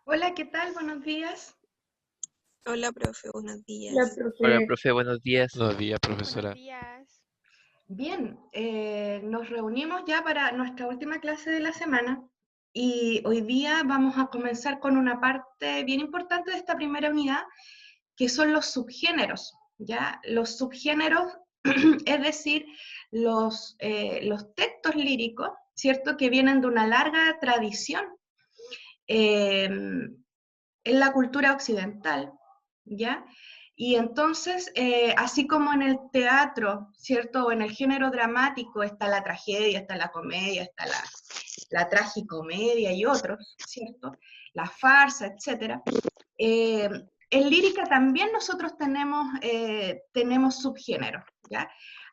Hola, ¿qué tal? Buenos días. Hola, profe, buenos Hola, días. Hola, profe. profe, buenos días. Buenos días, Buenos profesora. días. Bien, nos reunimos ya para nuestra última clase de la semana y hoy día vamos a comenzar con una parte bien importante de esta primera unidad, que son los subgéneros, ¿ya? Los subgéneros, es decir, los textos líricos, ¿cierto? Que vienen de una larga tradición eh, en la cultura occidental, ¿ya? Y entonces, así como en el teatro, ¿cierto? O en el género dramático está la tragedia, está la comedia, está la tragicomedia y otros, ¿cierto? La farsa, etc. En lírica también nosotros tenemos subgéneros, ¿ya?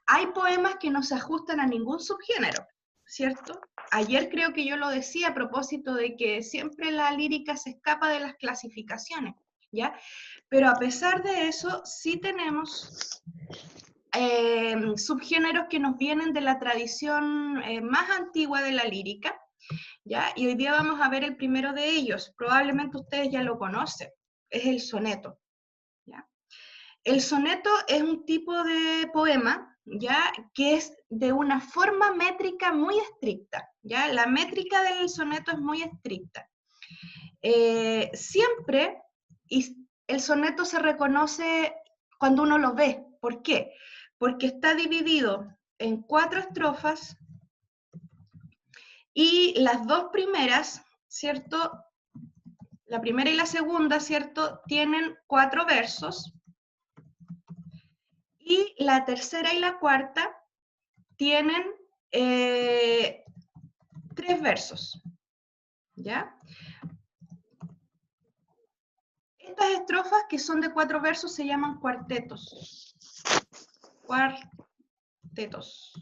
Hay poemas que no se ajustan a ningún subgénero, ¿cierto? Ayer creo que yo lo decía a propósito de que siempre la lírica se escapa de las clasificaciones, ¿ya? Pero a pesar de eso, sí tenemos subgéneros que nos vienen de la tradición más antigua de la lírica, ¿ya? Y hoy día vamos a ver el primero de ellos, probablemente ustedes ya lo conocen, es el soneto, ¿ya? El soneto es un tipo de poema, ¿ya? Que es de una forma métrica muy estricta, ¿ya? La métrica del soneto es muy estricta. Siempre el soneto se reconoce cuando uno lo ve. ¿Por qué? Porque está dividido en 4 estrofas y las dos primeras, ¿cierto? La primera y la segunda, ¿cierto? Tienen 4 versos y la tercera y la cuarta tienen 3 versos, ¿ya? Estas estrofas que son de 4 versos se llaman cuartetos. Cuartetos.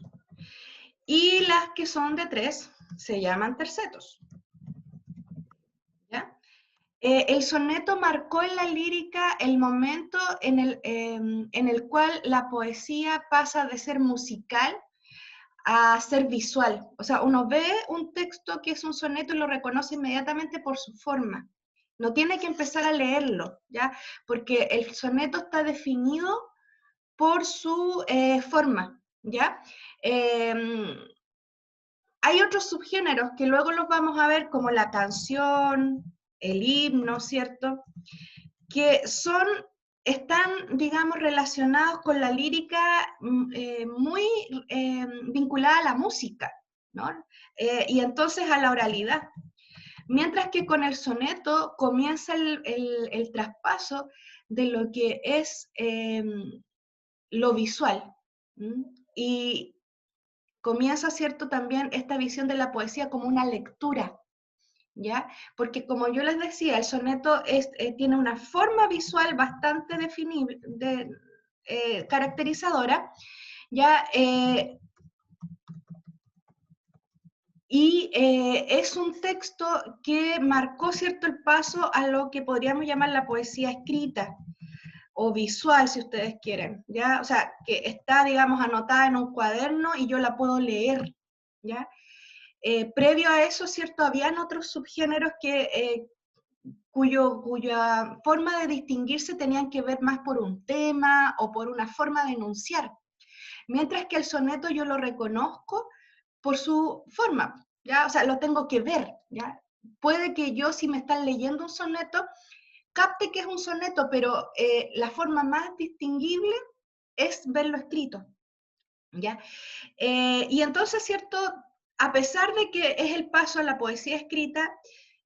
Y las que son de 3 se llaman tercetos, ¿ya? El soneto marcó en la lírica el momento en el cual la poesía pasa de ser musical a ser visual. O sea, uno ve un texto que es un soneto y lo reconoce inmediatamente por su forma. No tiene que empezar a leerlo, ¿ya? Porque el soneto está definido por su forma, ¿ya? Eh, Hay otros subgéneros que luego los vamos a ver, como la canción, el himno, ¿cierto? Que están, digamos, relacionados con la lírica muy vinculada a la música, ¿no? Y entonces a la oralidad. Mientras que con el soneto comienza el traspaso de lo que es lo visual. ¿Mm? Y comienza, ¿cierto?, también esta visión de la poesía como una lectura, ¿ya? Porque como yo les decía, el soneto tiene una forma visual bastante definible, caracterizadora, ¿ya? Es un texto que marcó, ¿cierto?, el paso a lo que podríamos llamar la poesía escrita, o visual, si ustedes quieren, ¿ya? O sea, que está, digamos, anotada en un cuaderno y yo la puedo leer, ¿ya? Previo a eso, ¿cierto? Habían otros subgéneros cuya forma de distinguirse tenían que ver más por un tema o por una forma de enunciar, mientras que el soneto yo lo reconozco por su forma, ¿ya? O sea, lo tengo que ver, ¿ya? Puede que yo, si me están leyendo un soneto, capte que es un soneto, pero la forma más distinguible es verlo escrito, ¿ya? Y entonces, ¿cierto? A pesar de que es el paso a la poesía escrita,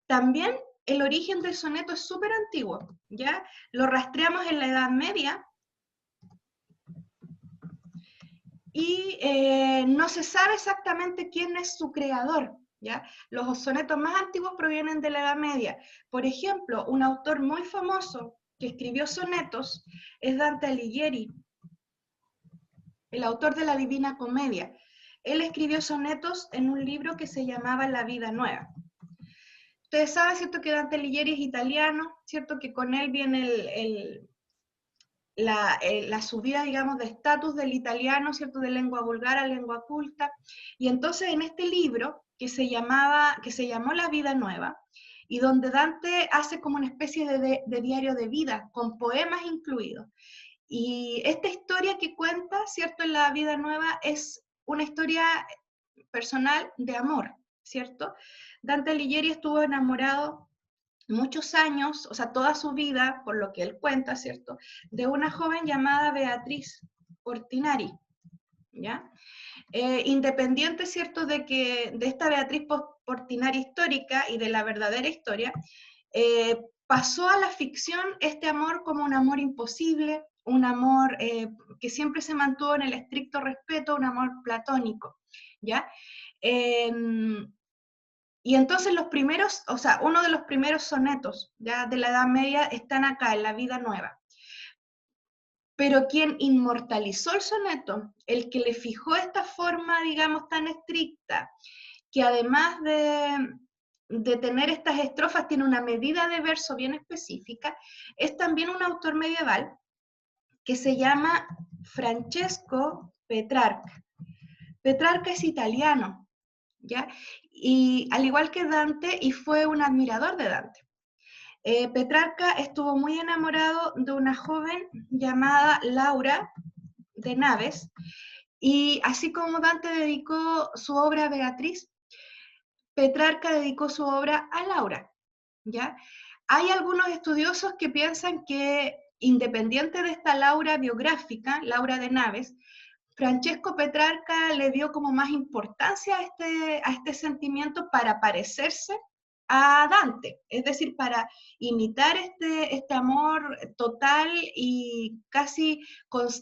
también el origen del soneto es súper antiguo, ¿ya? Lo rastreamos en la Edad Media y no se sabe exactamente quién es su creador, ¿ya? Los sonetos más antiguos provienen de la Edad Media. Por ejemplo, un autor muy famoso que escribió sonetos es Dante Alighieri, el autor de la Divina Comedia. Él escribió sonetos en un libro que se llamaba La Vida Nueva. Ustedes saben, ¿cierto?, que Dante Alighieri es italiano, ¿cierto?, que con él viene la subida, digamos, de estatus del italiano, ¿cierto?, de lengua vulgar a lengua culta. Y entonces en este libro, que se llamó La Vida Nueva, y donde Dante hace como una especie de diario de vida, con poemas incluidos. Y esta historia que cuenta, ¿cierto?, en la vida nueva es una historia personal de amor, ¿cierto? Dante Alighieri estuvo enamorado muchos años, o sea, toda su vida, por lo que él cuenta, ¿cierto?, de una joven llamada Beatriz Portinari, ¿ya? Independiente, ¿cierto?, de esta Beatriz Portinari histórica y de la verdadera historia, pasó a la ficción este amor como un amor imposible, un amor que siempre se mantuvo en el estricto respeto, un amor platónico, ¿ya? Y entonces los primeros, o sea, uno de los primeros sonetos ya de la Edad Media están acá, en la vida nueva. Pero quien inmortalizó el soneto, el que le fijó esta forma, digamos, tan estricta, que además de tener estas estrofas, tiene una medida de verso bien específica, es también un autor medieval que se llama Francesco Petrarca. Petrarca es italiano, ¿ya? Y al igual que Dante, y fue un admirador de Dante. Petrarca estuvo muy enamorado de una joven llamada Laura de Naves, y así como Dante dedicó su obra a Beatriz, Petrarca dedicó su obra a Laura, ¿ya? Hay algunos estudiosos que piensan que, independiente de esta Laura biográfica, Laura de Naves, Francesco Petrarca le dio como más importancia a este sentimiento para parecerse a Dante, es decir, para imitar este amor total y casi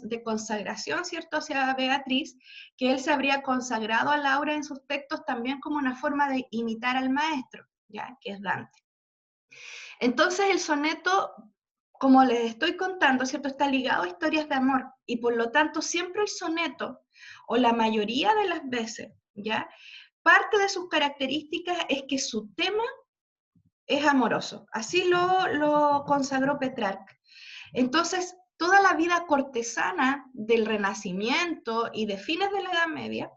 de consagración, ¿cierto?, hacia Beatriz, que él se habría consagrado a Laura en sus textos también como una forma de imitar al maestro, ¿ya?, que es Dante. Entonces el soneto, como les estoy contando, ¿cierto?, está ligado a historias de amor, y por lo tanto siempre el soneto, o la mayoría de las veces, ¿ya?, parte de sus características es que su tema es amoroso. Así lo consagró Petrarca. Entonces, toda la vida cortesana del Renacimiento y de fines de la Edad Media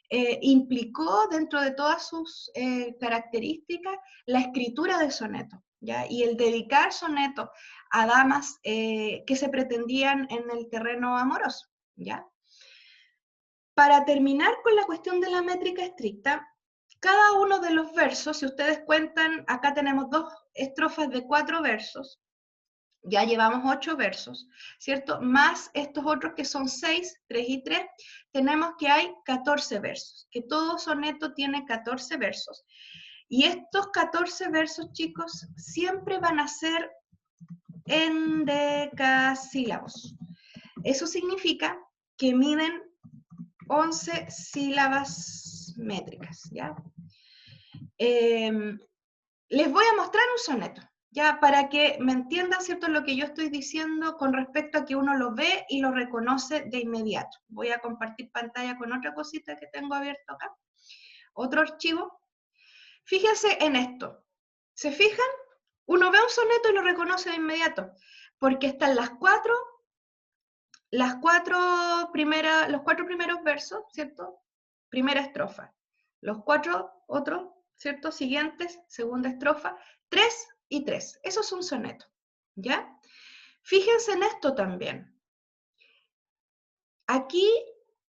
implicó dentro de todas sus características la escritura de sonetos, ¿ya? Y el dedicar sonetos a damas que se pretendían en el terreno amoroso, ¿ya? Para terminar con la cuestión de la métrica estricta, cada uno de los versos, si ustedes cuentan, acá tenemos 2 estrofas de 4 versos, ya llevamos 8 versos, ¿cierto? Más estos otros que son 6, 3 y 3, tenemos que hay 14 versos, que todo soneto tiene 14 versos. Y estos 14 versos, chicos, siempre van a ser endecasílabos. Eso significa que miden 11 sílabas métricas, ¿ya? Les voy a mostrar un soneto, ya, para que me entiendan, ¿cierto?, lo que yo estoy diciendo con respecto a que uno lo ve y lo reconoce de inmediato. Voy a compartir pantalla con otra cosita que tengo abierto acá, otro archivo. Fíjense en esto. ¿Se fijan? Uno ve un soneto y lo reconoce de inmediato, porque están los cuatro primeros versos, ¿cierto? Primera estrofa. Los 4 otros, ¿cierto?, siguientes, segunda estrofa, 3 y 3. Eso es un soneto, ¿ya? Fíjense en esto también. Aquí,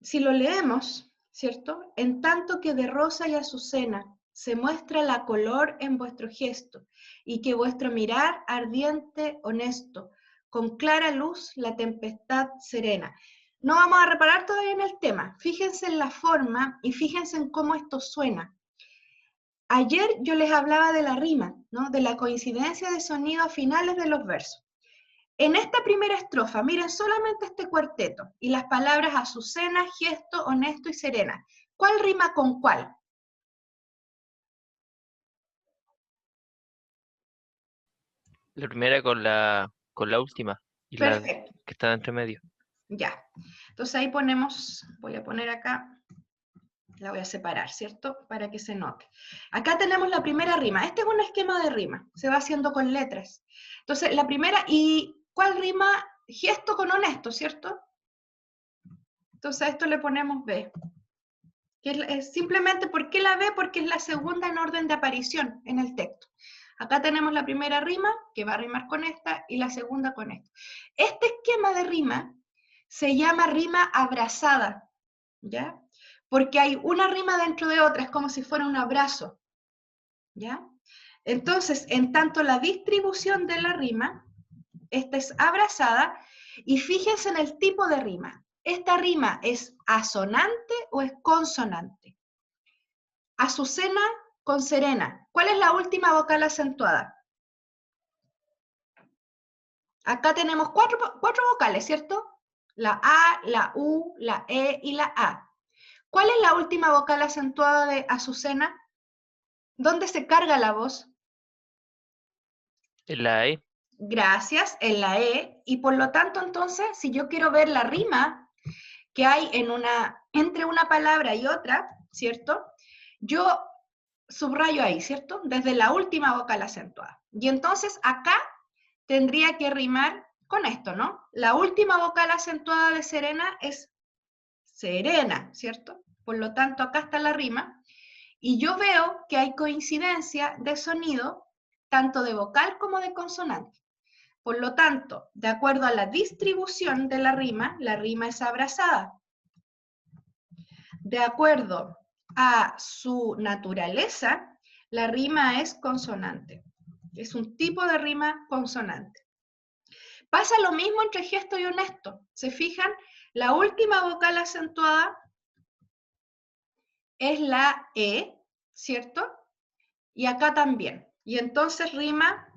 si lo leemos, ¿cierto? En tanto que de rosa y azucena se muestra la color en vuestro gesto, y que vuestro mirar ardiente, honesto, con clara luz la tempestad serena. No vamos a reparar todavía en el tema. Fíjense en la forma y fíjense en cómo esto suena. Ayer yo les hablaba de la rima, ¿no?, de la coincidencia de sonido a finales de los versos. En esta primera estrofa, miren solamente este cuarteto y las palabras azucena, gesto, honesto y serena. ¿Cuál rima con cuál? La primera con la última y la Perfecto, que está entre medio. ya. Entonces ahí ponemos, voy a poner acá, la voy a separar, ¿cierto?, para que se note. Acá tenemos la primera rima. Este es un esquema de rima, se va haciendo con letras. Entonces, la primera, ¿y cuál rima? Gesto con honesto, ¿cierto? Entonces a esto le ponemos B. Que es simplemente, ¿por qué la B? Porque es la segunda en orden de aparición en el texto. Acá tenemos la primera rima, que va a rimar con esta, y la segunda con esta. Este esquema de rima se llama rima abrazada, ¿ya? Porque hay una rima dentro de otra, es como si fuera un abrazo, ¿ya? Entonces, en tanto la distribución de la rima, esta es abrazada, y fíjense en el tipo de rima. ¿Esta rima es asonante o es consonante? Azucena con Serena. ¿Cuál es la última vocal acentuada? Acá tenemos cuatro vocales, ¿cierto? La A, la U, la E y la A. ¿Cuál es la última vocal acentuada de Azucena? ¿Dónde se carga la voz? En la E. Gracias, en la E. Y por lo tanto, entonces, si yo quiero ver la rima que hay entre una palabra y otra, ¿cierto? Yo subrayo ahí, ¿cierto? Desde la última vocal acentuada. Y entonces acá tendría que rimar con esto, ¿no? La última vocal acentuada de Serena es Serena, ¿cierto? Por lo tanto, acá está la rima. Y yo veo que hay coincidencia de sonido, tanto de vocal como de consonante. Por lo tanto, de acuerdo a la distribución de la rima es abrazada. De acuerdo a su naturaleza, la rima es consonante. Es un tipo de rima consonante. Pasa lo mismo entre gesto y honesto. ¿Se fijan? La última vocal acentuada es la E, ¿cierto? Y acá también. Y entonces rima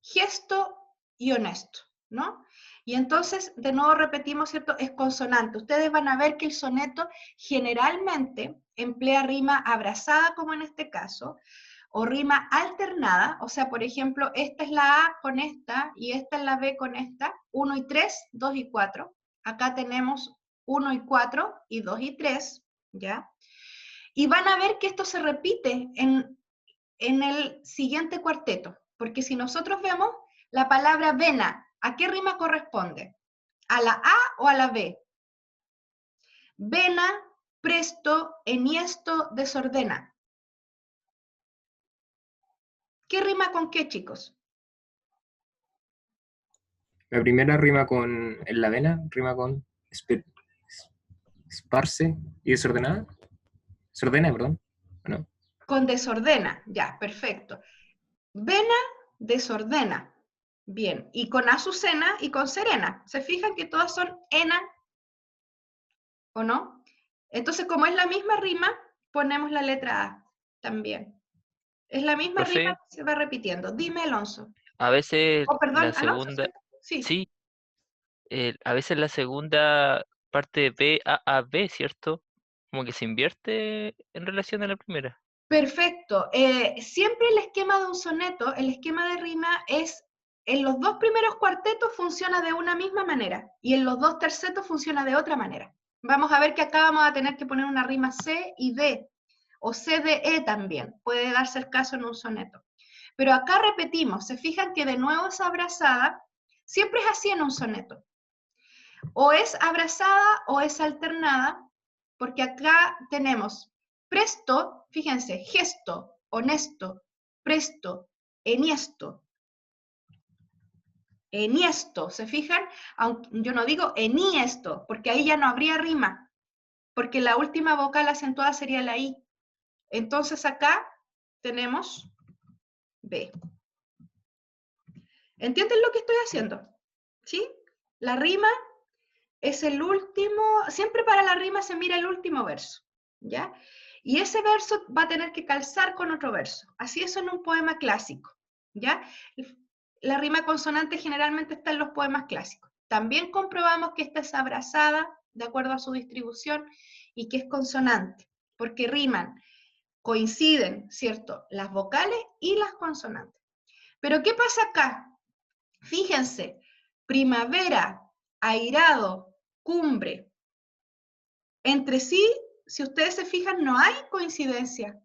gesto y honesto, ¿no? Y entonces, de nuevo repetimos, ¿cierto? Es consonante. Ustedes van a ver que el soneto generalmente emplea rima abrazada, como en este caso, o rima alternada, o sea, por ejemplo, esta es la A con esta, y esta es la B con esta, 1 y 3, 2 y 4. Acá tenemos 1 y 4, y 2 y 3, ¿ya? Y van a ver que esto se repite en el siguiente cuarteto, porque si nosotros vemos la palabra vena, ¿a qué rima corresponde? ¿A la A o a la B? Vena, presto, enhiesto, desordena. ¿Qué rima con qué, chicos? La primera rima con en la vena, rima con esparce y desordenada. Desordena, perdón. ¿No? Con desordena, ya, perfecto. Vena, desordena. Bien, y con Azucena y con Serena. ¿Se fijan que todas son ena o no? Entonces, como es la misma rima, ponemos la letra A también. Es la misma rima Profe, que se va repitiendo. Dime, Alonso. a veces Oh, perdón, la Alonso, segunda, ¿cierto? Sí. sí, a veces la segunda parte de B a B, ¿cierto? Como que se invierte en relación a la primera. Perfecto. Siempre el esquema de un soneto, el esquema de rima es, en los dos primeros cuartetos funciona de una misma manera y en los dos tercetos funciona de otra manera. Vamos a ver que acá vamos a tener que poner una rima C y D, o C, D, E también. Puede darse el caso en un soneto. Pero acá repetimos, se fijan que de nuevo es abrazada, siempre es así en un soneto. O es abrazada o es alternada, porque acá tenemos presto, fíjense, gesto, honesto, presto, enhiesto. Enhiesto, ¿se fijan? Aunque yo no digo enhiesto, porque ahí ya no habría rima, porque la última vocal acentuada sería la I. Entonces acá tenemos B. ¿Entienden lo que estoy haciendo? ¿Sí? La rima es el último, siempre para la rima se mira el último verso, ¿ya? Y ese verso va a tener que calzar con otro verso. Así es en un poema clásico, ¿ya? La rima consonante generalmente está en los poemas clásicos. También comprobamos que esta es abrazada, de acuerdo a su distribución, y que es consonante, porque riman, coinciden, ¿cierto? Las vocales y las consonantes. Pero ¿qué pasa acá? Fíjense, primavera, airado, cumbre. Entre sí, si ustedes se fijan, no hay coincidencia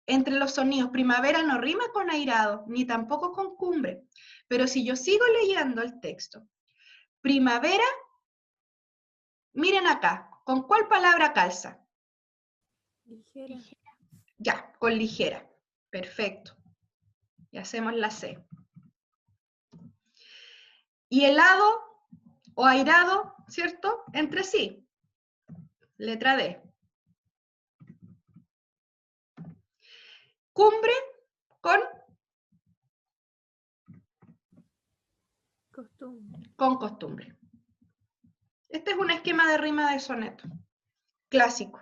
entre los sonidos. Primavera no rima con airado, ni tampoco con cumbre. Pero si yo sigo leyendo el texto, primavera, miren acá, ¿con cuál palabra calza? Ligera. Ya, con ligera. Perfecto. Y hacemos la C. Y helado o airado, ¿cierto? Entre sí. Letra D. Cumbre con costumbre. Este es un esquema de rima de soneto, clásico,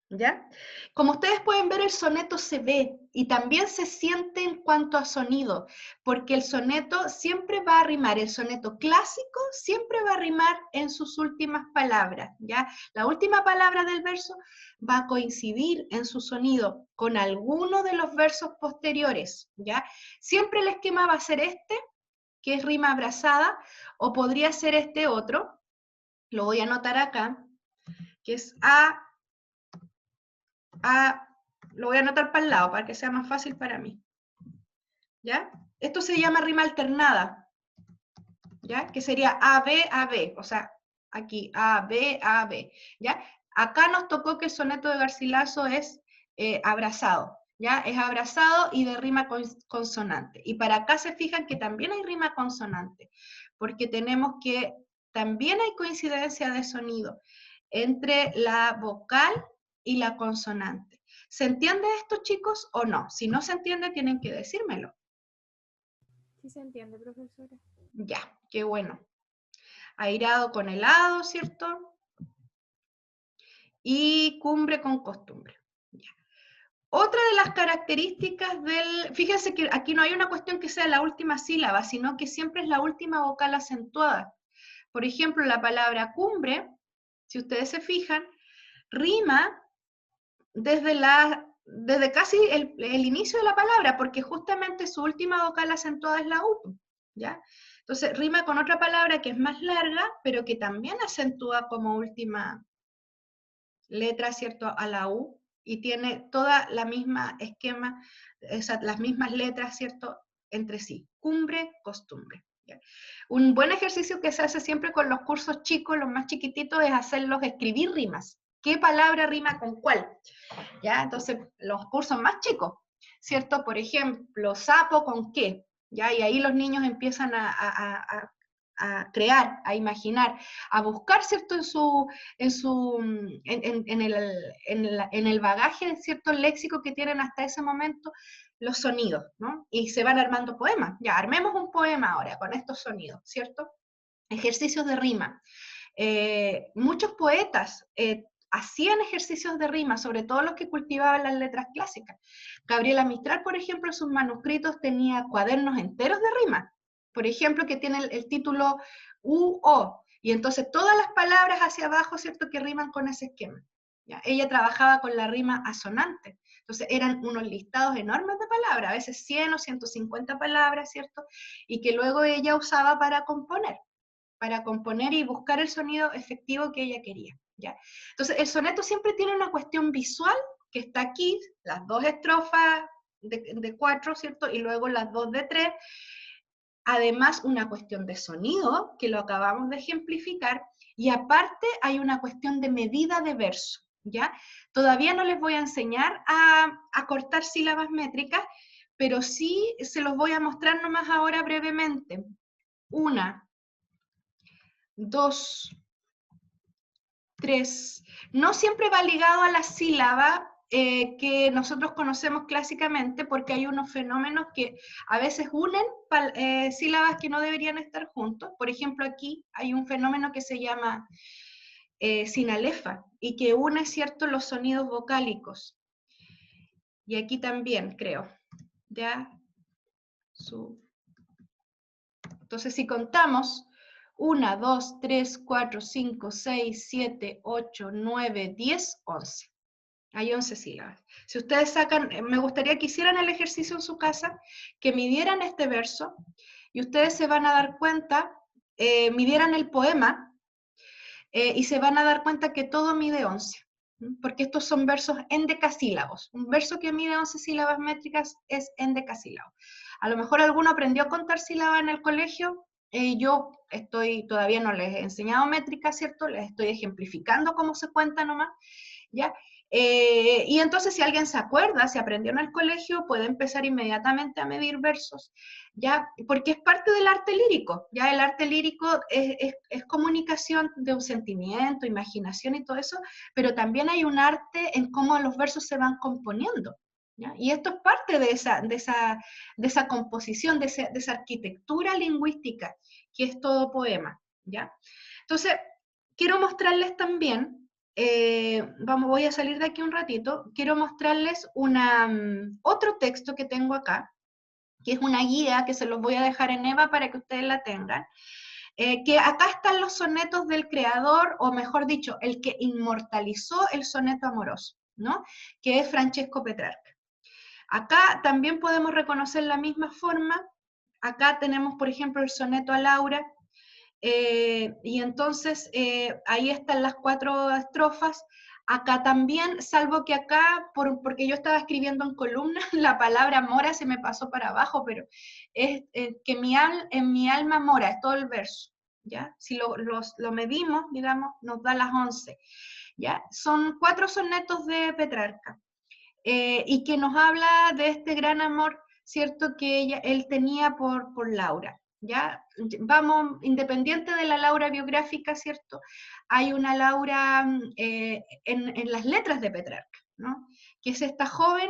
¿ya? Como ustedes pueden ver, el soneto se ve y también se siente en cuanto a sonido, porque el soneto siempre va a rimar, el soneto clásico siempre va a rimar en sus últimas palabras, ¿ya? La última palabra del verso va a coincidir en su sonido con alguno de los versos posteriores, ¿ya? Siempre el esquema va a ser este, que es rima abrazada, o podría ser este otro, lo voy a anotar acá, que es lo voy a anotar para el lado, para que sea más fácil para mí. ¿Ya? Esto se llama rima alternada, ¿ya? Que sería A, B, o sea, aquí A, B, ¿ya? Acá nos tocó que el soneto de Garcilaso es abrazado, ¿ya? Es abrazado y de rima consonante. Y para acá se fijan que también hay rima consonante, porque tenemos que también hay coincidencia de sonido entre la vocal y la consonante. ¿Se entiende esto, chicos, o no? Si no se entiende, tienen que decírmelo. Sí se entiende, profesora. Ya, qué bueno. Airado con helado, ¿cierto? Y cumbre con costumbre. Ya. Otra de las características del... Fíjense que aquí no hay una cuestión que sea la última sílaba, sino que siempre es la última vocal acentuada. Por ejemplo, la palabra cumbre, si ustedes se fijan, rima desde casi el inicio de la palabra, porque justamente su última vocal acentuada es la U, ¿ya? Entonces rima con otra palabra que es más larga, pero que también acentúa como última letra, ¿cierto?, a la U, y tiene toda la misma esquema, las mismas letras, ¿cierto?, entre sí. Cumbre, costumbre. ¿Ya? Un buen ejercicio que se hace siempre con los cursos chicos, los más chiquititos, es hacerlos escribir rimas. ¿Qué palabra rima con cuál? ¿Ya? Entonces, los cursos más chicos, ¿cierto? Por ejemplo, sapo con qué, ¿ya? Y ahí los niños empiezan a crear, a imaginar, a buscar, ¿cierto? En el bagaje, ¿cierto? Léxico que tienen hasta ese momento, los sonidos, ¿no? Y se van armando poemas. Ya, armemos un poema ahora con estos sonidos, ¿cierto? Ejercicios de rima. Muchos poetas hacían ejercicios de rima, sobre todo los que cultivaban las letras clásicas. Gabriela Mistral, por ejemplo, en sus manuscritos tenía cuadernos enteros de rima, por ejemplo, que tiene el título U-O, y entonces todas las palabras hacia abajo, ¿cierto?, que riman con ese esquema. ¿Ya? Ella trabajaba con la rima asonante, entonces eran unos listados enormes de palabras, a veces 100 o 150 palabras, ¿cierto?, y que luego ella usaba para componer y buscar el sonido efectivo que ella quería. ¿Ya? Entonces, el soneto siempre tiene una cuestión visual, que está aquí, las dos estrofas de 4, ¿cierto? Y luego las 2 de 3. Además, una cuestión de sonido, que lo acabamos de ejemplificar, y aparte hay una cuestión de medida de verso, ¿ya? Todavía no les voy a enseñar a cortar sílabas métricas, pero sí se los voy a mostrar nomás ahora brevemente. 1, 2, 3. No siempre va ligado a la sílaba que nosotros conocemos clásicamente, porque hay unos fenómenos que a veces unen sílabas que no deberían estar juntos. Por ejemplo, aquí hay un fenómeno que se llama sinalefa, y que une, ¿cierto?, los sonidos vocálicos. Y aquí también, creo. ¿Ya? Entonces, si contamos... 1, 2, 3, 4, 5, 6, 7, 8, 9, 10, 11. Hay 11 sílabas. Si ustedes sacan, me gustaría que hicieran el ejercicio en su casa, que midieran este verso, y ustedes se van a dar cuenta, midieran el poema, y se van a dar cuenta que todo mide 11, porque estos son versos endecasílabos. Un verso que mide 11 sílabas métricas es endecasílabo. A lo mejor alguno aprendió a contar sílabas en el colegio. Yo todavía no les he enseñado métrica, ¿cierto? Les estoy ejemplificando cómo se cuenta nomás, ¿ya? Y entonces si alguien se acuerda, si aprendió en el colegio, puede empezar inmediatamente a medir versos, ¿ya? Porque es parte del arte lírico, ¿ya? El arte lírico es comunicación de un sentimiento, imaginación y todo eso, pero también hay un arte en cómo los versos se van componiendo, ¿ya? Y esto es parte de esa composición, de esa arquitectura lingüística, que es todo poema, ¿ya? Entonces, quiero mostrarles también voy a salir de aquí un ratito, quiero mostrarles otro texto que tengo acá, que es una guía que se los voy a dejar en EVA para que ustedes la tengan, que acá están los sonetos del creador, o mejor dicho, el que inmortalizó el soneto amoroso, ¿no? Que es Francesco Petrarca. Acá también podemos reconocer la misma forma, acá tenemos, por ejemplo, el soneto a Laura, y entonces ahí están las 4 estrofas. Acá también, salvo que acá, porque yo estaba escribiendo en columna, la palabra mora se me pasó para abajo, pero es que en mi alma mora, es todo el verso, ¿ya? Si lo medimos, digamos, nos da las 11, ¿ya? Son 4 sonetos de Petrarca, y que nos habla de este gran amor, ¿cierto?, que él tenía por Laura. ¿Ya? Vamos, independiente de la Laura biográfica, ¿cierto? Hay una Laura en las letras de Petrarca, ¿no? Que es esta joven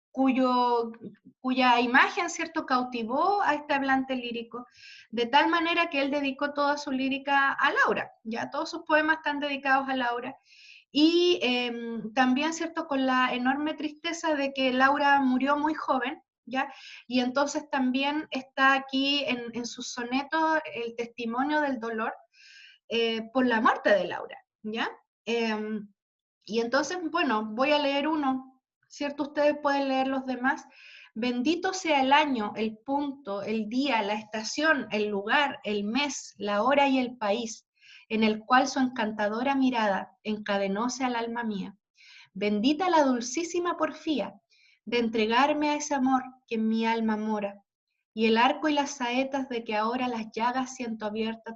cuya imagen, ¿cierto?, cautivó a este hablante lírico, de tal manera que él dedicó toda su lírica a Laura, ya todos sus poemas están dedicados a Laura, y también, ¿cierto?, con la enorme tristeza de que Laura murió muy joven, ¿ya? Y entonces también está aquí en sus sonetos el testimonio del dolor por la muerte de Laura, ¿ya? Y entonces, bueno, voy a leer uno, ¿cierto? Ustedes pueden leer los demás. Bendito sea el año, el punto, el día, la estación, el lugar, el mes, la hora y el país, en el cual su encantadora mirada encadenóse al alma mía. Bendita la dulcísima porfía de entregarme a ese amor que en mi alma mora, y el arco y las saetas de que ahora las llagas siento abiertas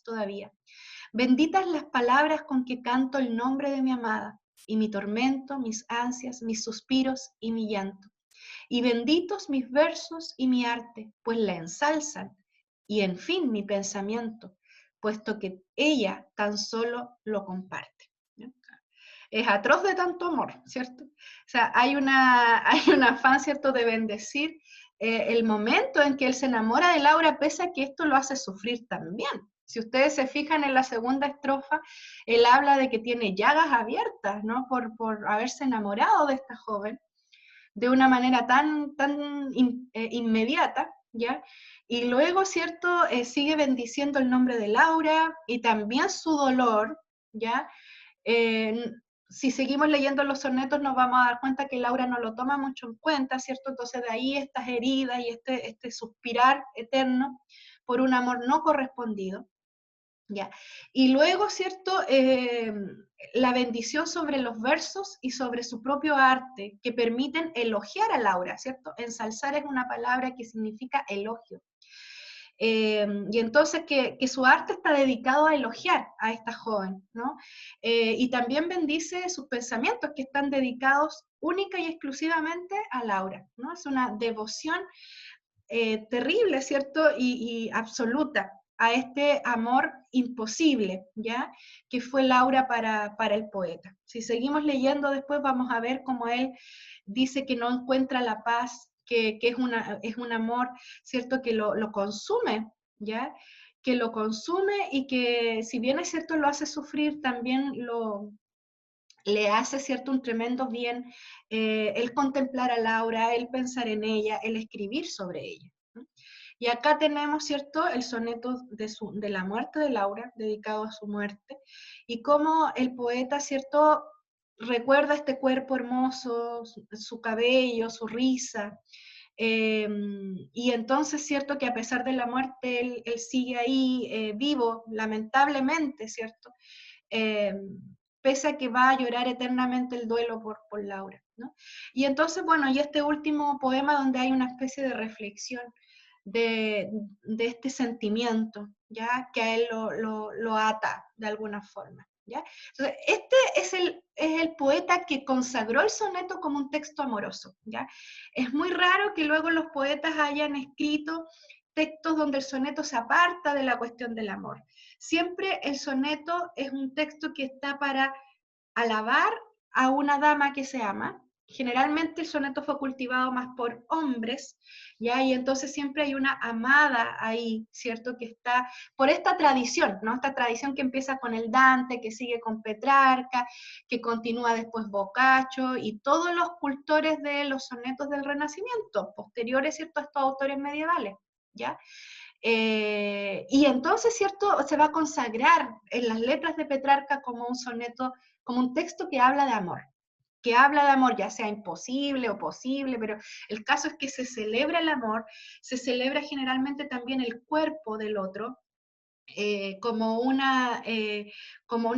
todavía. Benditas las palabras con que canto el nombre de mi amada, y mi tormento, mis ansias, mis suspiros y mi llanto. Y benditos mis versos y mi arte, pues la ensalzan, y en fin mi pensamiento, puesto que ella tan solo lo comparte. ¿No? Es atroz de tanto amor, ¿cierto? O sea, hay un afán, ¿cierto?, de bendecir el momento en que él se enamora de Laura, pese a que esto lo hace sufrir también. Si ustedes se fijan en la segunda estrofa, él habla de que tiene llagas abiertas, ¿no? Por haberse enamorado de esta joven de una manera tan inmediata, ¿ya? Y luego, ¿cierto?, sigue bendiciendo el nombre de Laura y también su dolor, ¿ya? Si seguimos leyendo los sonetos nos vamos a dar cuenta que Laura no lo toma mucho en cuenta, ¿cierto? Entonces de ahí estas heridas y este suspirar eterno por un amor no correspondido, ¿ya? Y luego, ¿cierto?, la bendición sobre los versos y sobre su propio arte, que permiten elogiar a Laura, ¿cierto? Ensalzar es una palabra que significa elogio. Y entonces que su arte está dedicado a elogiar a esta joven, ¿no? Y también bendice sus pensamientos que están dedicados única y exclusivamente a Laura, ¿no? Es una devoción terrible, ¿cierto? Y absoluta a este amor imposible, ¿ya? Que fue Laura para el poeta. Si seguimos leyendo después vamos a ver cómo él dice que no encuentra la paz, que es un amor, ¿cierto?, que lo consume, ¿ya? Que lo consume y que si bien es cierto lo hace sufrir, también le hace, ¿cierto?, un tremendo bien el contemplar a Laura, el pensar en ella, el escribir sobre ella, ¿no? Y acá tenemos, ¿cierto?, el soneto de la muerte de Laura, dedicado a su muerte, y cómo el poeta, ¿cierto?, recuerda este cuerpo hermoso, su cabello, su risa, y entonces, ¿cierto?, que a pesar de la muerte, él sigue ahí vivo, lamentablemente, ¿cierto?, pese a que va a llorar eternamente el duelo por Laura, ¿no? Y entonces, bueno, y este último poema donde hay una especie de reflexión de este sentimiento, ya que a él lo ata de alguna forma, ¿ya? Entonces, este es el poeta que consagró el soneto como un texto amoroso, ¿ya? Es muy raro que luego los poetas hayan escrito textos donde el soneto se aparta de la cuestión del amor. Siempre el soneto es un texto que está para alabar a una dama que se ama. Generalmente el soneto fue cultivado más por hombres, ¿ya? Y entonces siempre hay una amada ahí, ¿cierto? Que está por esta tradición, ¿no? Esta tradición que empieza con el Dante, que sigue con Petrarca, que continúa después Boccaccio y todos los cultores de los sonetos del Renacimiento, posteriores, ¿cierto? A estos autores medievales, ¿ya? Y entonces, ¿cierto? Se va a consagrar en las letras de Petrarca como un soneto, como un texto que habla de amor, ya sea imposible o posible, pero el caso es que se celebra el amor, se celebra generalmente también el cuerpo del otro, como una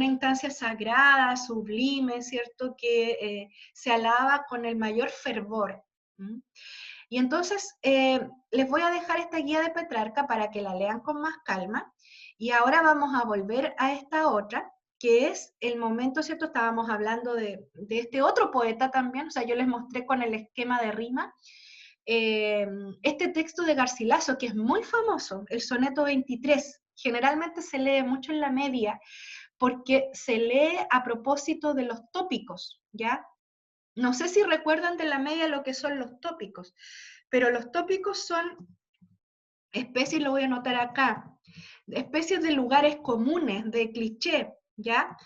instancia sagrada, sublime, ¿cierto? Que se alaba con el mayor fervor. ¿Mm? Y entonces les voy a dejar esta guía de Petrarca para que la lean con más calma, y ahora vamos a volver a esta otra, que es el momento, ¿cierto? Estábamos hablando de este otro poeta también, o sea, yo les mostré con el esquema de rima, este texto de Garcilaso, que es muy famoso, el soneto 23, generalmente se lee mucho en la media, porque se lee a propósito de los tópicos, ¿ya? No sé si recuerdan de la media lo que son los tópicos, pero los tópicos son especies, lo voy a anotar acá, especies de lugares comunes, de cliché, ¿ya?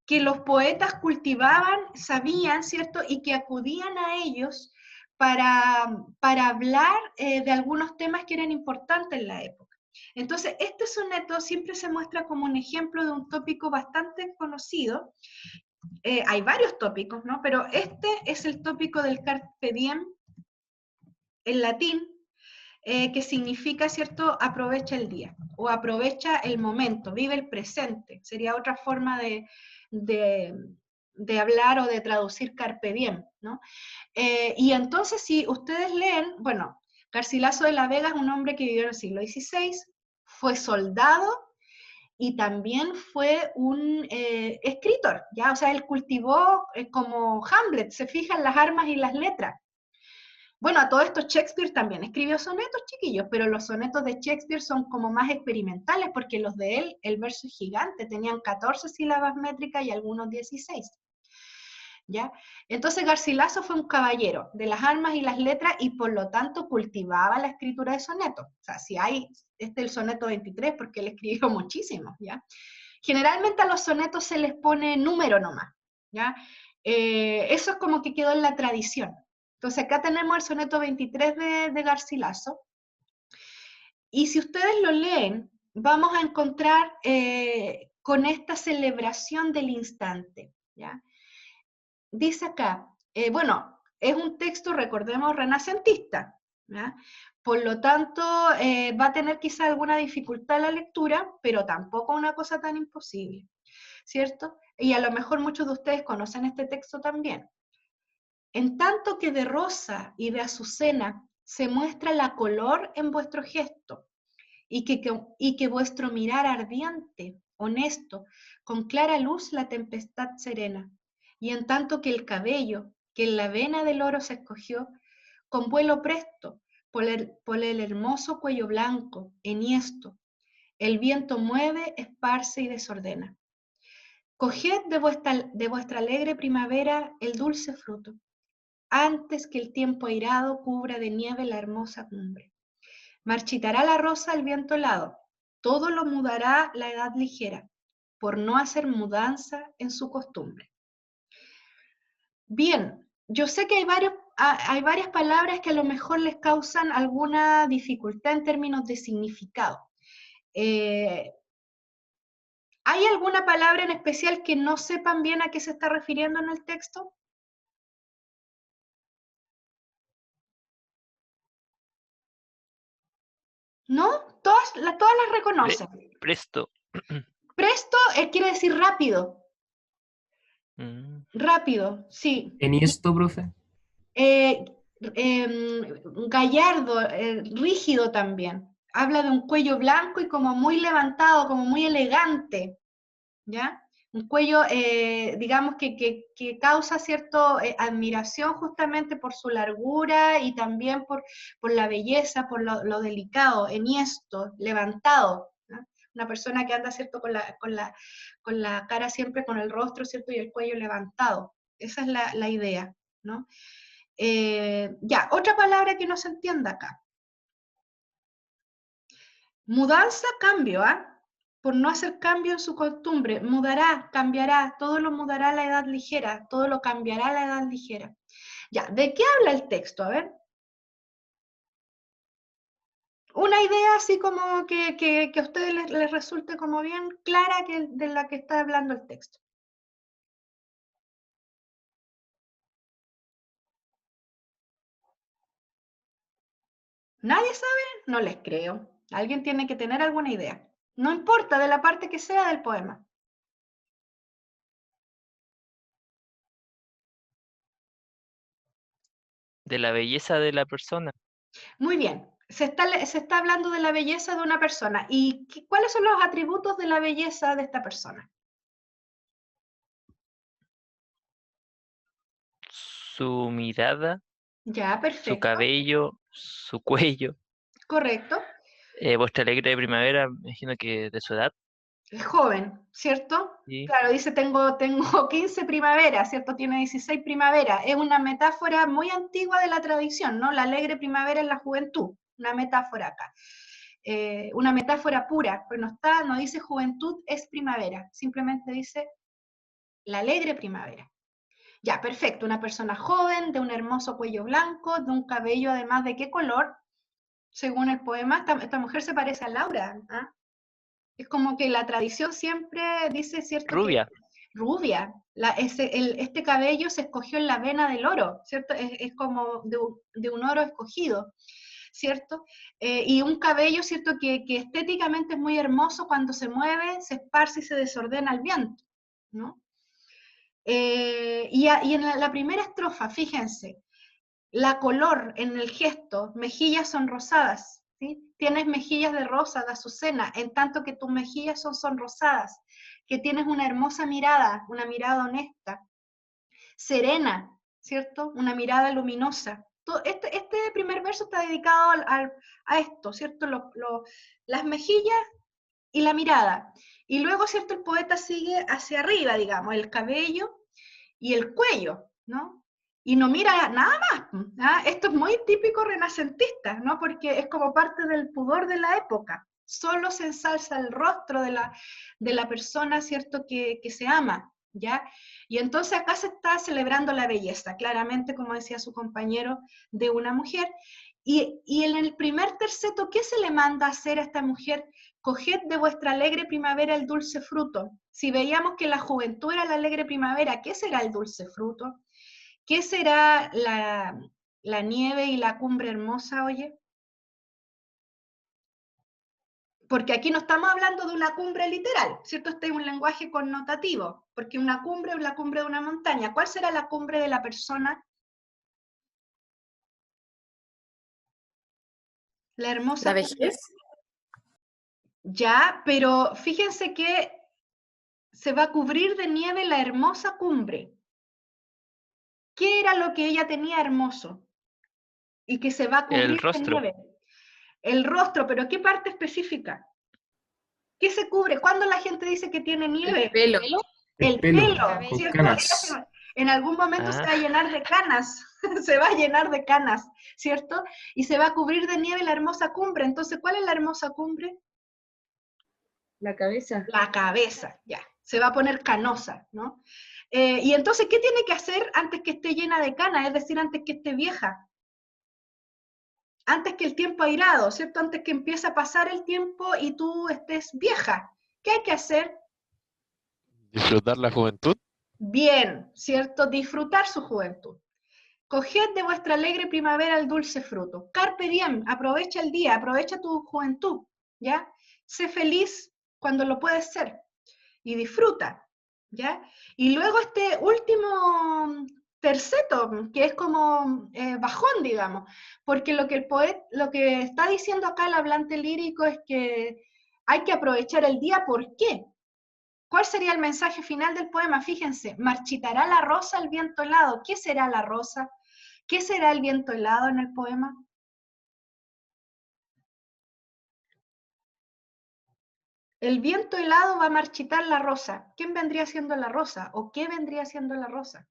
Que los poetas cultivaban, sabían, ¿cierto? Y que acudían a ellos para hablar de algunos temas que eran importantes en la época. Entonces, este soneto siempre se muestra como un ejemplo de un tópico bastante conocido. Hay varios tópicos, ¿no? Pero este es el tópico del Carpe Diem, en latín, que significa, ¿cierto?, aprovecha el día, o aprovecha el momento, vive el presente. Sería otra forma de hablar o de traducir Carpe Diem, ¿no? Y entonces, si ustedes leen, bueno, Garcilaso de la Vega es un hombre que vivió en el siglo XVI, fue soldado, y también fue un escritor, ¿ya? O sea, él cultivó como Hamlet, se fijan las armas y las letras. Bueno, a todo esto Shakespeare también escribió sonetos, chiquillos, pero los sonetos de Shakespeare son como más experimentales, porque los de él, el verso es gigante, tenían 14 sílabas métricas y algunos 16. ¿Ya? Entonces Garcilaso fue un caballero de las armas y las letras, y por lo tanto cultivaba la escritura de sonetos. O sea, si hay, este es el soneto 23, porque él escribió muchísimo, ¿ya? Generalmente a los sonetos se les pone número nomás, ¿ya? Eso es como que quedó en la tradición. Entonces acá tenemos el soneto 23 de Garcilaso, y si ustedes lo leen, vamos a encontrar con esta celebración del instante, ¿ya? Dice acá, bueno, es un texto, recordemos, renacentista, ¿ya? Por lo tanto, va a tener quizá alguna dificultad la lectura, pero tampoco una cosa tan imposible, ¿cierto? Y a lo mejor muchos de ustedes conocen este texto también. En tanto que de rosa y de azucena se muestra la color en vuestro gesto, y que vuestro mirar ardiente, honesto, con clara luz la tempestad serena, y en tanto que el cabello, que en la vena del oro se escogió, con vuelo presto, por el hermoso cuello blanco, enhiesto, el viento mueve, esparce y desordena. Coged de vuestra alegre primavera el dulce fruto, antes que el tiempo airado cubra de nieve la hermosa cumbre. Marchitará la rosa al viento helado, todo lo mudará la edad ligera, por no hacer mudanza en su costumbre. Bien, yo sé que hay varias palabras que a lo mejor les causan alguna dificultad en términos de significado. ¿Hay alguna palabra en especial que no sepan bien a qué se está refiriendo en el texto? ¿No? Todas las reconocen. Presto. Presto quiere decir rápido. Rápido, sí. ¿Enhiesto, profe? Gallardo, rígido también. Habla de un cuello blanco y como muy levantado, como muy elegante, ¿ya? Un cuello, digamos, que causa cierta admiración justamente por su largura y también por la belleza, por lo delicado, enhiesto, levantado, ¿no? Una persona que anda, ¿cierto?, con la cara siempre, con el rostro, ¿cierto?, y el cuello levantado. Esa es la idea, ¿no? Ya, otra palabra que no se entienda acá. Mudanza, cambio, ¿ah? Por no hacer cambio en su costumbre, mudará, cambiará, todo lo mudará a la edad ligera, todo lo cambiará a la edad ligera. Ya, ¿de qué habla el texto? A ver. Una idea así como que a ustedes les resulte como bien clara de la que está hablando el texto. ¿Nadie sabe? No les creo. Alguien tiene que tener alguna idea. No importa de la parte que sea del poema. De la belleza de la persona. Muy bien, se está hablando de la belleza de una persona. ¿Y cuáles son los atributos de la belleza de esta persona? Su mirada, Ya, su perfecto. cabello, su cuello. Correcto. Vuestra alegre de primavera, me imagino que de su edad. Es joven, ¿cierto? Sí. Claro, dice tengo 15 primaveras, ¿cierto? Tiene 16 primaveras. Es una metáfora muy antigua de la tradición, ¿no? La alegre primavera en la juventud, una metáfora acá. Una metáfora pura, pues no dice juventud es primavera, simplemente dice la alegre primavera. Ya, perfecto, una persona joven, de un hermoso cuello blanco, de un cabello además de qué color, según el poema, esta mujer se parece a Laura, ¿ah? Es como que la tradición siempre dice, ¿cierto? Rubia. Que rubia. Este cabello se escogió en la vena del oro, ¿cierto? Es como de un oro escogido, ¿cierto? Y un cabello, ¿cierto? Que estéticamente es muy hermoso cuando se mueve, se esparce y se desordena al viento, ¿no? Y en la primera estrofa, fíjense, la color en el gesto, mejillas sonrosadas, ¿sí? Tienes mejillas de rosa, de azucena, en tanto que tus mejillas son sonrosadas, que tienes una hermosa mirada, una mirada honesta, serena, ¿cierto? Una mirada luminosa. Este primer verso está dedicado a esto, ¿cierto? Las mejillas y la mirada. Y luego, ¿cierto? El poeta sigue hacia arriba, digamos, el cabello y el cuello, ¿no? Y no mira nada más. ¿Ah? Esto es muy típico renacentista, ¿no? Porque es como parte del pudor de la época. Solo se ensalza el rostro de la persona, ¿cierto? Que se ama, ¿ya? Y entonces acá se está celebrando la belleza, claramente, como decía su compañero, de una mujer. Y en el primer terceto, ¿qué se le manda a hacer a esta mujer? Coged de vuestra alegre primavera el dulce fruto. Si veíamos que la juventud era la alegre primavera, ¿qué será el dulce fruto? ¿Qué será la nieve y la cumbre hermosa, oye? Porque aquí no estamos hablando de una cumbre literal, ¿cierto? Este es un lenguaje connotativo, porque una cumbre es la cumbre de una montaña. ¿Cuál será la cumbre de la persona? La hermosa ¿La cumbre. vejez? Ya, pero fíjense que se va a cubrir de nieve la hermosa cumbre. ¿Qué era lo que ella tenía hermoso? Y que se va a El cubrir de rostro. nieve. El rostro, pero ¿qué parte específica? ¿Qué se cubre? ¿Cuándo la gente dice que tiene nieve? El pelo. El pelo, pelo, con ¿cierto? canas. En algún momento se va a llenar de canas, se va a llenar de canas, ¿cierto? Y se va a cubrir de nieve la hermosa cumbre. Entonces, ¿cuál es la hermosa cumbre? La cabeza. La cabeza, ya. Se va a poner canosa, ¿no? Y entonces, ¿qué tiene que hacer antes que esté llena de canas? Es decir, antes que esté vieja. Antes que el tiempo airado, ¿cierto? Antes que empiece a pasar el tiempo y tú estés vieja. ¿Qué hay que hacer? Disfrutar la juventud. Bien, ¿cierto? Disfrutar su juventud. Coged de vuestra alegre primavera el dulce fruto. Carpe diem, aprovecha el día, aprovecha tu juventud, ¿ya? Sé feliz cuando lo puedes ser y disfruta, ¿ya? Y luego este último terceto, que es como bajón, digamos, porque lo que el poeta, lo que está diciendo acá el hablante lírico es que hay que aprovechar el día, ¿por qué? ¿Cuál sería el mensaje final del poema? Fíjense, marchitará la rosa al viento helado. ¿Qué será la rosa? ¿Qué será el viento helado en el poema? El viento helado va a marchitar la rosa. ¿Quién vendría siendo la rosa? ¿O qué vendría siendo la rosa?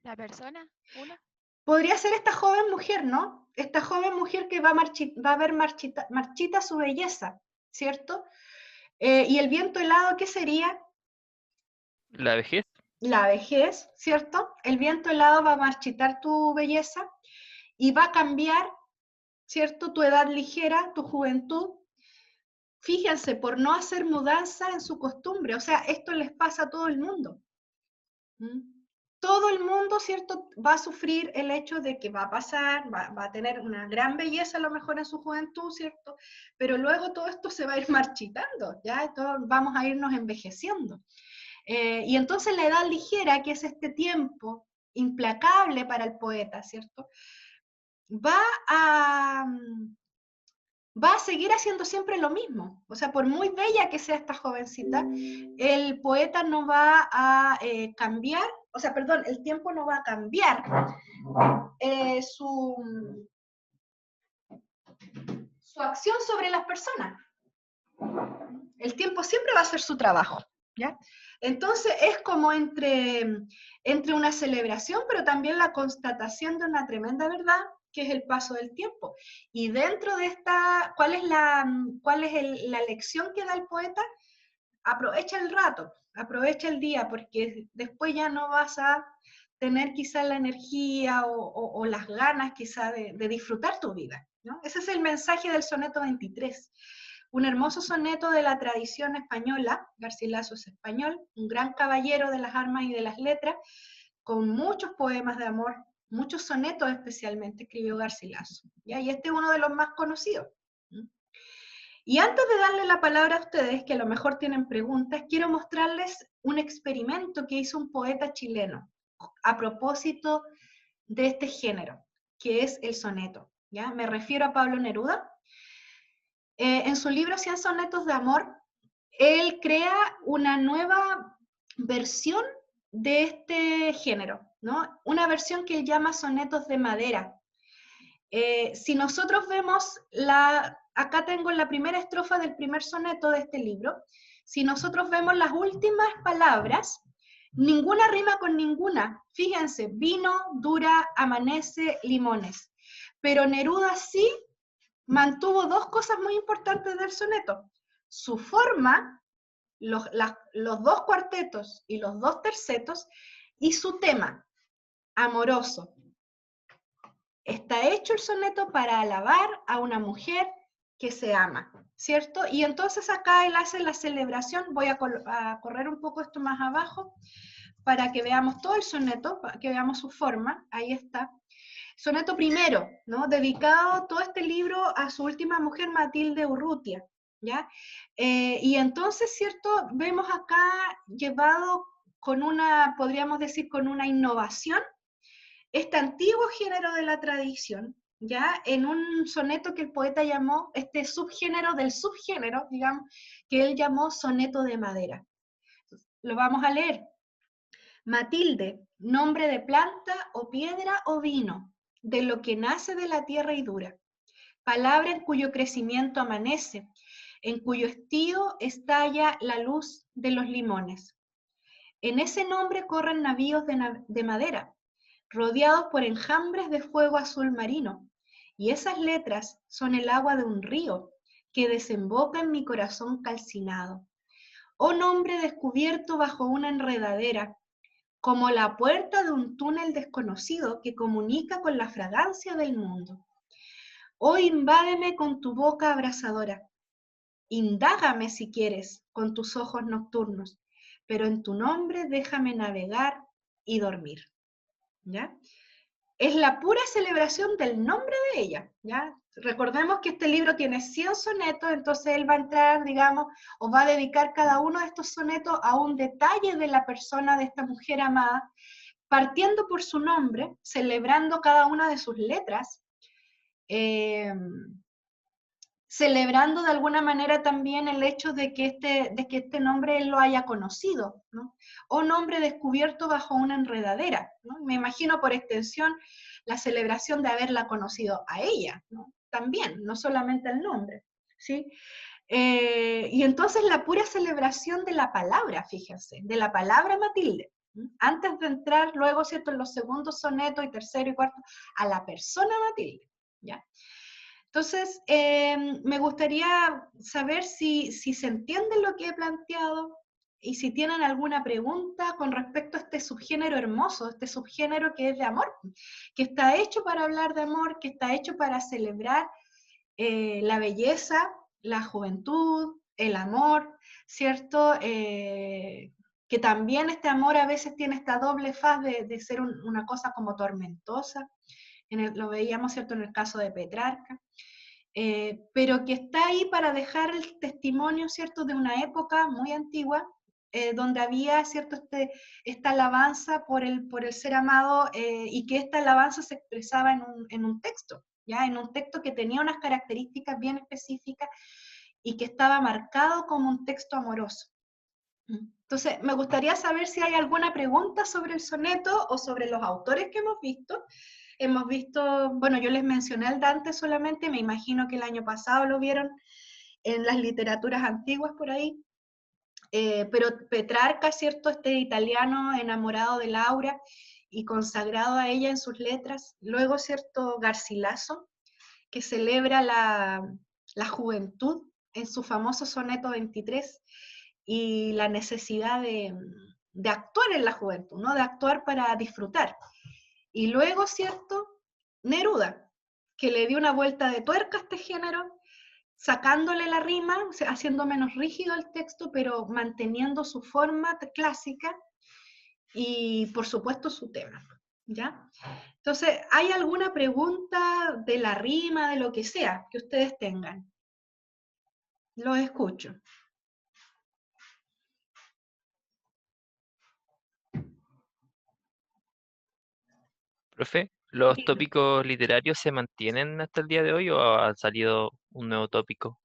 ¿La persona? ¿Uno? Podría ser esta joven mujer, ¿no? Esta joven mujer que va a ver marchita su belleza, ¿cierto? Y el viento helado, ¿qué sería? La vejez. La vejez, ¿cierto? El viento helado va a marchitar tu belleza y va a cambiar, ¿cierto? Tu edad ligera, tu juventud. Fíjense, por no hacer mudanza en su costumbre. O sea, esto les pasa a todo el mundo. ¿Mm? Todo el mundo, ¿cierto? Va a sufrir el hecho de que va a pasar, va a tener una gran belleza a lo mejor en su juventud, ¿cierto? Pero luego todo esto se va a ir marchitando, ¿ya? Vamos a irnos envejeciendo. Y entonces la edad ligera, que es este tiempo implacable para el poeta, ¿cierto? Va a, va a seguir haciendo siempre lo mismo. O sea, por muy bella que sea esta jovencita, el poeta no va a cambiar, o sea, perdón, el tiempo no va a cambiar su acción sobre las personas. El tiempo siempre va a hacer su trabajo, ¿ya? Entonces es como entre una celebración, pero también la constatación de una tremenda verdad, que es el paso del tiempo. Y dentro de esta, ¿cuál es la lección que da el poeta? Aprovecha el rato, aprovecha el día, porque después ya no vas a tener quizá la energía o las ganas quizá de disfrutar tu vida, ¿no? Ese es el mensaje del soneto 23. Un hermoso soneto de la tradición española. Garcilaso es español, un gran caballero de las armas y de las letras, con muchos poemas de amor, muchos sonetos especialmente escribió Garcilaso, ¿ya? Y este es uno de los más conocidos. Y antes de darle la palabra a ustedes, que a lo mejor tienen preguntas, quiero mostrarles un experimento que hizo un poeta chileno a propósito de este género, que es el soneto, ¿ya? Me refiero a Pablo Neruda. En su libro 100 sonetos de amor, él crea una nueva versión de este género, ¿no? Una versión que él llama sonetos de madera. Si nosotros vemos, acá tengo la primera estrofa del primer soneto de este libro, si nosotros vemos las últimas palabras, ninguna rima con ninguna. Fíjense, vino, dura, amanece, limones. Pero Neruda sí mantuvo dos cosas muy importantes del soneto. Su forma, los dos cuartetos y los dos tercetos, y su tema, amoroso. Está hecho el soneto para alabar a una mujer que se ama, ¿cierto? Y entonces acá él hace la celebración, voy a correr un poco esto más abajo, para que veamos todo el soneto, para que veamos su forma, ahí está. Soneto primero, ¿no? Dedicado todo este libro a su última mujer, Matilde Urrutia, ¿ya? Y entonces, ¿cierto? Vemos acá llevado con una, podríamos decir, con una innovación, este antiguo género de la tradición, ¿ya? En un soneto que el poeta llamó, este subgénero del subgénero, digamos, que él llamó soneto de madera. Lo vamos a leer. Matilde, nombre de planta o piedra o vino, de lo que nace de la tierra y dura. Palabra en cuyo crecimiento amanece, en cuyo estío estalla la luz de los limones. En ese nombre corren navíos de madera, rodeados por enjambres de fuego azul marino, y esas letras son el agua de un río que desemboca en mi corazón calcinado. Oh nombre descubierto bajo una enredadera, como la puerta de un túnel desconocido que comunica con la fragancia del mundo. Oh, invádeme con tu boca abrasadora, indágame si quieres con tus ojos nocturnos, pero en tu nombre déjame navegar y dormir, ¿ya? Es la pura celebración del nombre de ella, ¿ya? Recordemos que este libro tiene 100 sonetos, entonces él va a entrar, digamos, o va a dedicar cada uno de estos sonetos a un detalle de la persona de esta mujer amada, partiendo por su nombre, celebrando cada una de sus letras, celebrando de alguna manera también el hecho de que este nombre él lo haya conocido, ¿no? O nombre descubierto bajo una enredadera, ¿no? Me imagino por extensión la celebración de haberla conocido a ella, ¿no? También, no solamente el nombre, ¿sí? Y entonces la pura celebración de la palabra, fíjense, de la palabra Matilde, ¿no? Antes de entrar luego, ¿cierto?, en los segundos sonetos y tercero y cuarto, a la persona Matilde, ¿ya? Entonces, me gustaría saber si se entiende lo que he planteado y si tienen alguna pregunta con respecto a este subgénero hermoso, este subgénero que es de amor, que está hecho para hablar de amor, que está hecho para celebrar la belleza, la juventud, el amor, ¿cierto? Que también este amor a veces tiene esta doble faz de ser una cosa como tormentosa, lo veíamos, ¿cierto?, en el caso de Petrarca. Pero que está ahí para dejar el testimonio, ¿cierto?, de una época muy antigua, donde había, ¿cierto?, esta alabanza por el ser amado, y que esta alabanza se expresaba en un texto, ¿ya? En un texto que tenía unas características bien específicas y que estaba marcado como un texto amoroso. Entonces, me gustaría saber si hay alguna pregunta sobre el soneto o sobre los autores que hemos visto. Hemos visto, bueno, yo les mencioné al Dante solamente, me imagino que el año pasado lo vieron en las literaturas antiguas por ahí, pero Petrarca, ¿cierto?, este italiano enamorado de Laura y consagrado a ella en sus letras. Luego, ¿cierto?, Garcilaso, que celebra la juventud en su famoso soneto 23 y la necesidad de actuar en la juventud, ¿no?, de actuar para disfrutar. Y luego, ¿cierto?, Neruda, que le dio una vuelta de tuerca a este género, sacándole la rima, o sea, haciendo menos rígido el texto, pero manteniendo su forma clásica y, por supuesto, su tema, ¿ya? Entonces, ¿hay alguna pregunta de la rima, de lo que sea, que ustedes tengan? Los escucho. Profe, ¿los tópicos literarios se mantienen hasta el día de hoy o ha salido un nuevo tópico?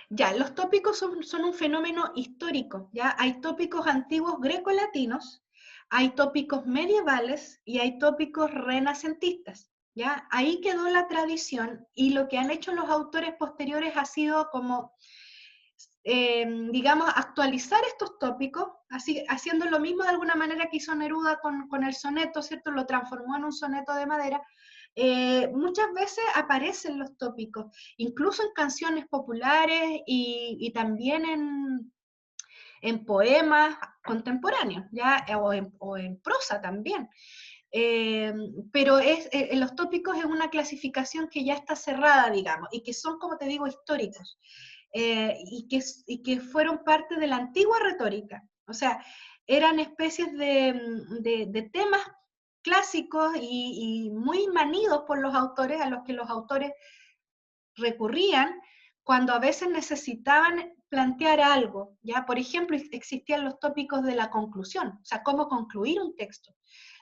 Ya, los tópicos son un fenómeno histórico, ¿ya? Hay tópicos antiguos grecolatinos, hay tópicos medievales y hay tópicos renacentistas, ¿ya? Ahí quedó la tradición y lo que han hecho los autores posteriores ha sido como, digamos, actualizar estos tópicos, así, haciendo lo mismo de alguna manera que hizo Neruda con el soneto, ¿cierto? Lo transformó en un soneto de madera. Muchas veces aparecen los tópicos, incluso en canciones populares y también en poemas contemporáneos, ¿ya? O en prosa también. Pero los tópicos es una clasificación que ya está cerrada, digamos, y que son, como te digo, históricos, y que fueron parte de la antigua retórica. O sea, eran especies de temas clásicos y muy manidos por los autores, a los que los autores recurrían cuando a veces necesitaban plantear algo, ¿ya? Por ejemplo, existían los tópicos de la conclusión, o sea, cómo concluir un texto,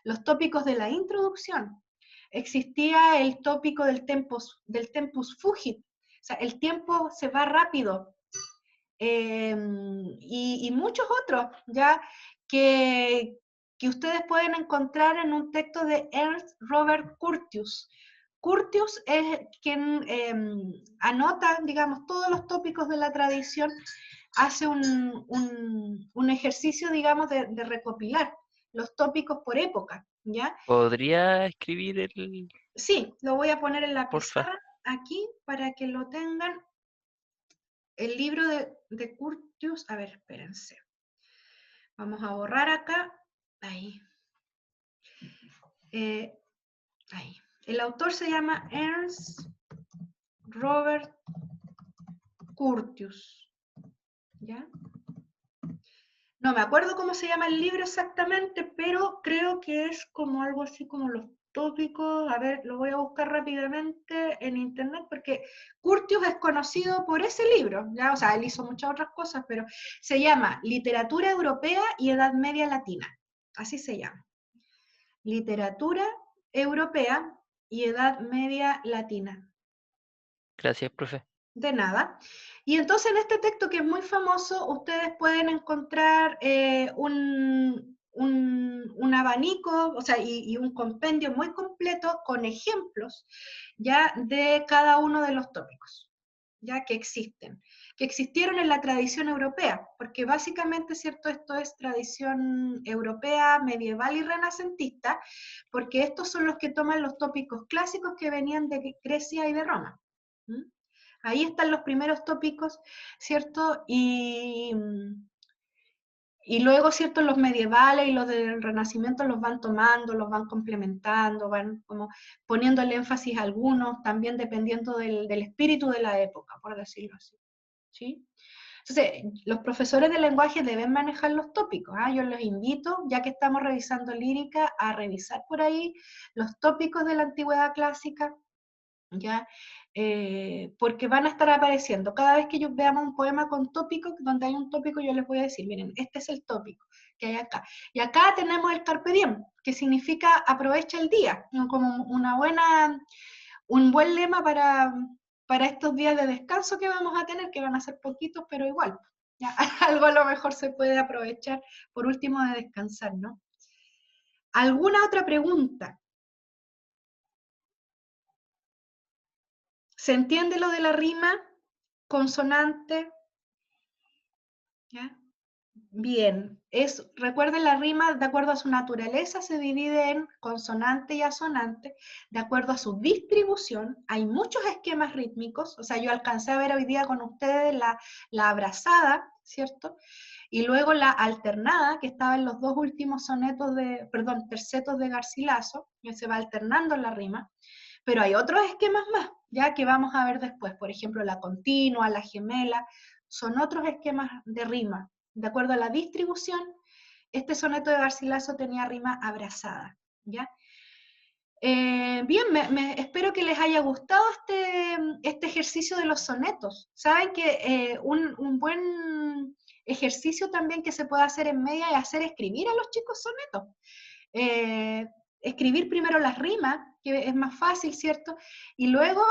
los tópicos de la introducción, existía el tópico del tempus fugit, o sea, el tiempo se va rápido, y muchos otros, ¿ya? Que ustedes pueden encontrar en un texto de Ernst Robert Curtius. Curtius es quien anota, digamos, todos los tópicos de la tradición, hace un ejercicio, digamos, de recopilar los tópicos por época, ¿ya? ¿Podría escribir el, Sí, lo voy a poner en la porfa? pizarra aquí para que lo tengan. El libro de Curtius, a ver, espérense. Vamos a borrar acá. Ahí. Ahí. El autor se llama Ernst Robert Curtius. ¿Ya? No me acuerdo cómo se llama el libro exactamente, pero creo que es como algo así como los tópicos. A ver, lo voy a buscar rápidamente en internet porque Curtius es conocido por ese libro, ¿ya? O sea, él hizo muchas otras cosas, pero se llama Literatura Europea y Edad Media Latina. Así se llama. Literatura Europea y Edad Media Latina. Gracias, profe. De nada. Y entonces en este texto que es muy famoso, ustedes pueden encontrar un abanico, o sea, y un compendio muy completo con ejemplos ya de cada uno de los tópicos, ya que existen, que existieron en la tradición europea, porque básicamente, ¿cierto? Esto es tradición europea, medieval y renacentista, porque estos son los que toman los tópicos clásicos que venían de Grecia y de Roma. ¿Mm? Ahí están los primeros tópicos, ¿cierto? Y luego, ¿cierto? Los medievales y los del Renacimiento los van tomando, los van complementando, van como poniéndole énfasis a algunos, también dependiendo del espíritu de la época, por decirlo así. ¿Sí? Entonces, los profesores de lenguaje deben manejar los tópicos. Yo los invito, ya que estamos revisando lírica, a revisar por ahí los tópicos de la antigüedad clásica, ¿ya? Porque van a estar apareciendo. Cada vez que yo veamos un poema con tópico, donde hay un tópico, yo les voy a decir, miren, este es el tópico que hay acá. Y acá tenemos el carpe diem, que significa aprovecha el día, ¿no? Como un buen lema para estos días de descanso que vamos a tener, que van a ser poquitos, pero igual, ¿ya? Algo a lo mejor se puede aprovechar, por último, de descansar, ¿no? ¿Alguna otra pregunta? ¿Se entiende lo de la rima? Consonante. ¿Ya? Bien. Recuerden, la rima, de acuerdo a su naturaleza, se divide en consonante y asonante, de acuerdo a su distribución. Hay muchos esquemas rítmicos, o sea, yo alcancé a ver hoy día con ustedes la abrazada, ¿cierto? Y luego la alternada, que estaba en los dos últimos tercetos de Garcilaso, que se va alternando en la rima. Pero hay otros esquemas más, ya que vamos a ver después. Por ejemplo, la continua, la gemela, son otros esquemas de rima. De acuerdo a la distribución, este soneto de Garcilaso tenía rima abrazada, ¿ya? Bien, espero que les haya gustado este ejercicio de los sonetos. Saben que un buen ejercicio también que se puede hacer en media es hacer escribir a los chicos sonetos. Escribir primero las rimas, que es más fácil, ¿cierto? Y luego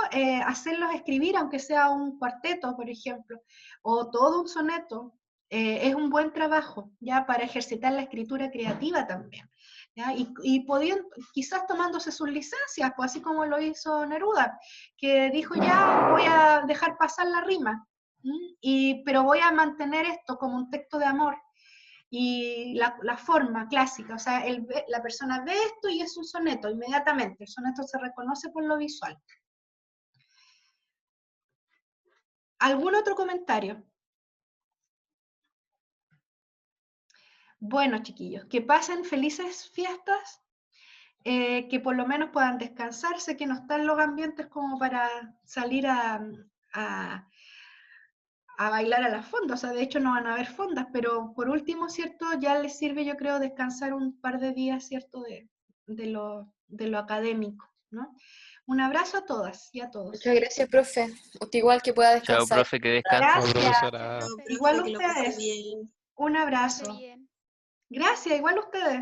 hacerlos escribir, aunque sea un cuarteto, por ejemplo, o todo un soneto, es un buen trabajo, ya, para ejercitar la escritura creativa también. ¿Ya? Y podían, quizás tomándose sus licencias, pues así como lo hizo Neruda, que dijo, ya voy a dejar pasar la rima, pero voy a mantener esto como un texto de amor. Y la forma clásica, o sea, la persona ve esto y es un soneto inmediatamente. El soneto se reconoce por lo visual. ¿Algún otro comentario? Bueno, chiquillos, que pasen felices fiestas, que por lo menos puedan descansar. Sé que no están los ambientes como para salir a bailar a las fondas, o sea, de hecho no van a haber fondas, pero por último, ¿cierto? Ya les sirve, yo creo, descansar un par de días, ¿cierto? De lo académico, ¿no? Un abrazo a todas y a todos. Muchas gracias, profe. Usted igual que pueda Chao, descansar. profe, que descanse. Chao, Gracias. profesora. Chao, profe, Igual que lo pase ustedes. bien. Un Que esté abrazo. bien. Gracias, igual ustedes.